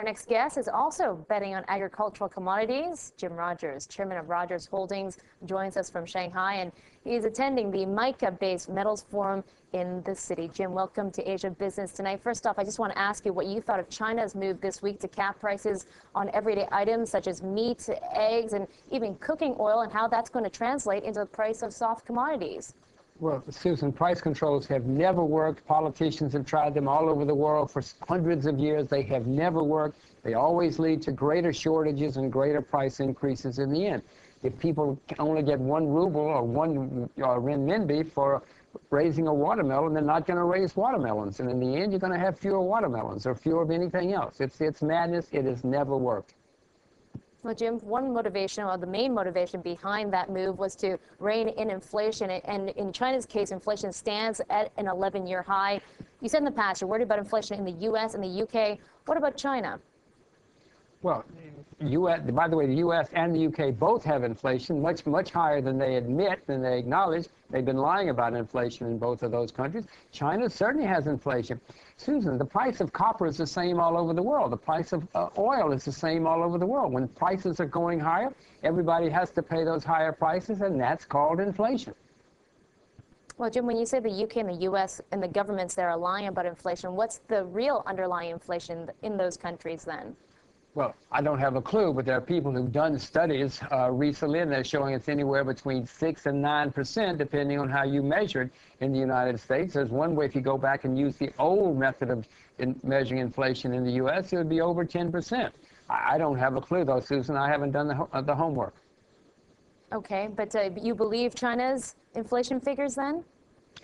next guest is also betting on agricultural commodities. Jim Rogers, chairman of Rogers Holdings, joins us from Shanghai, and he's attending the mica-based metals forum in the city. Jim, welcome to Asia Business Tonight. First off, I just want to ask you what you thought of China's move this week to cap prices on everyday items such as meat, eggs, and even cooking oil, and how that's going to translate into the price of soft commodities. Well, Susan, price controls have never worked. Politicians have tried them all over the world for hundreds of years. They have never worked. They always lead to greater shortages and greater price increases in the end. If people can only get 1 ruble or 1 renminbi for raising a watermelon, they're not going to raise watermelons. And in the end, you're going to have fewer watermelons or fewer of anything else. It's madness. It has never worked. Well, Jim, one motivation, or the main motivation behind that move was to rein in inflation. And in China's case, inflation stands at an 11-year high. You said in the past you're worried about inflation in the U.S. and the U.K. What about China? Well, by the way, the U.S. and the U.K. both have inflation, much higher than they admit, than they acknowledge. They've been lying about inflation in both of those countries. China certainly has inflation. Susan, the price of copper is the same all over the world. The price of oil is the same all over the world. When prices are going higher, everybody has to pay those higher prices, and that's called inflation. Well, Jim, when you say the UK and the US and the governments there are lying about inflation, what's the real underlying inflation in those countries then? Well, I don't have a clue, but there are people who've done studies recently, and they're showing it's anywhere between 6 and 9%, depending on how you measure it in the United States. There's one way, if you go back and use the old method of measuring inflation in the U.S., it would be over 10%. I don't have a clue, though, Susan. I haven't done the homework. Okay, but you believe China's inflation figures then?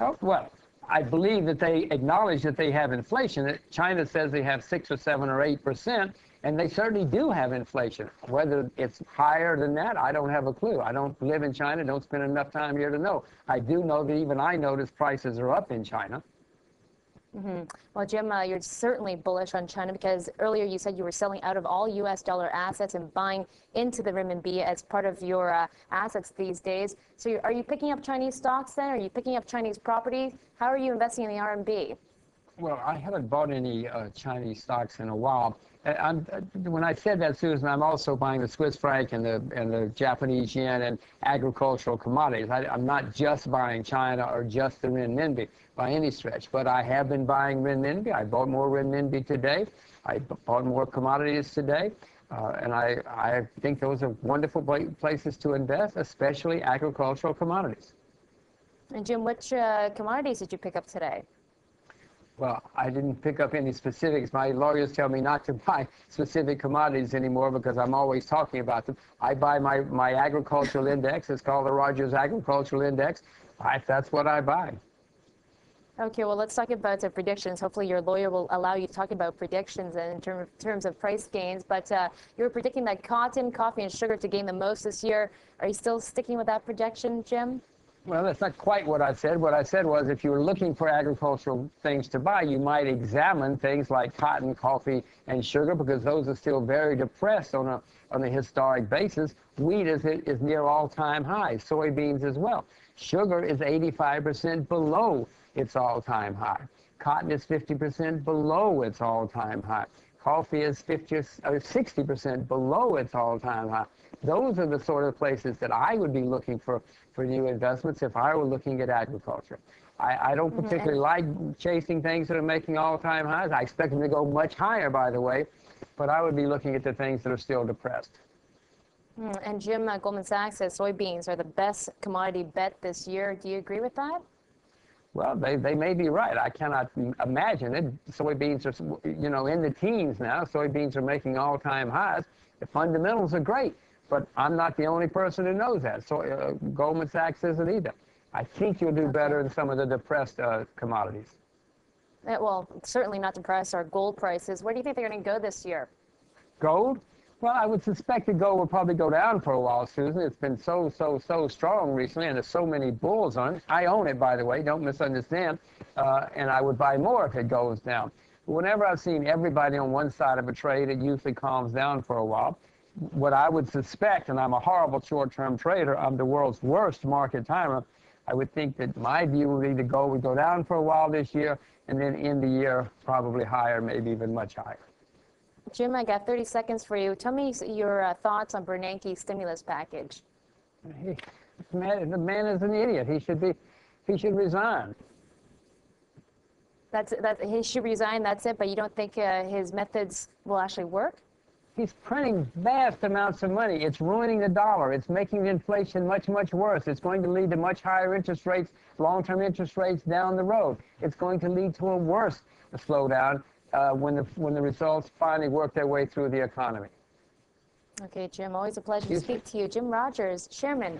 Oh, well, I believe that they acknowledge that they have inflation. That China says they have 6 or 7 or 8%. And they certainly do have inflation. Whether it's higher than that, I don't have a clue. I don't live in China, don't spend enough time here to know. I do know that even I notice prices are up in China. Well, Jim, you're certainly bullish on China because earlier you said you were selling out of all U.S. dollar assets and buying into the renminbi as part of your assets these days. So are you picking up Chinese stocks then? Are you picking up Chinese property? How are you investing in the RMB? Well, I haven't bought any Chinese stocks in a while. When I said that, Susan, I'm also buying the Swiss franc and the Japanese yen and agricultural commodities. I'm not just buying China or just the renminbi by any stretch, but I have been buying renminbi. I bought more renminbi today. I bought more commodities today, and I think those are wonderful places to invest, especially agricultural commodities. And Jim, which commodities did you pick up today? Well, I didn't pick up any specifics. My lawyers tell me not to buy specific commodities anymore because I'm always talking about them. I buy my agricultural index. It's called the Rogers Agricultural Index. That's what I buy. Okay, well, let's talk about predictions. Hopefully your lawyer will allow you to talk about predictions in terms of price gains. But you were predicting that cotton, coffee, and sugar to gain the most this year. Are you still sticking with that projection, Jim? Well, that's not quite what I said. What I said was if you were looking for agricultural things to buy, you might examine things like cotton, coffee, and sugar because those are still very depressed on a historic basis. Wheat is near all-time highs. Soybeans as well. Sugar is 85% below its all-time high. Cotton is 50% below its all-time high. Coffee is 50 or 60% below its all-time high. Those are the sort of places that I would be looking for new investments if I were looking at agriculture. I don't particularly like chasing things that are making all-time highs. I expect them to go much higher, by the way, but I would be looking at the things that are still depressed. And Jim, Goldman Sachs says soybeans are the best commodity bet this year. Do you agree with that? Well, they may be right. I cannot imagine it. Soybeans are, in the teens now. Soybeans are making all-time highs. The fundamentals are great. But I'm not the only person who knows that. So Goldman Sachs isn't either. I think you'll do better in some of the depressed commodities. Well, certainly not depressed. Our gold prices. Where do you think they're going to go this year? Gold? Well, I would suspect that gold will probably go down for a while, Susan. It's been so strong recently, and there's so many bulls on it. I own it, by the way. Don't misunderstand. And I would buy more if it goes down. Whenever I've seen everybody on one side of a trade, it usually calms down for a while. What I would suspect, and I'm a horrible short-term trader, I'm the world's worst market timer, I would think that my view would be the gold would go down for a while this year and then end the year probably higher, maybe even much higher. Jim, I got 30 seconds for you. Tell me your thoughts on Bernanke's stimulus package. The man is an idiot. He should resign. He should resign, that's it, but you don't think his methods will actually work? He's printing vast amounts of money. It's ruining the dollar. It's making the inflation much, much worse. It's going to lead to much higher interest rates, long-term interest rates down the road. It's going to lead to a worse slowdown when the results finally work their way through the economy. Okay, Jim, always a pleasure to speak to you. Jim Rogers, Chairman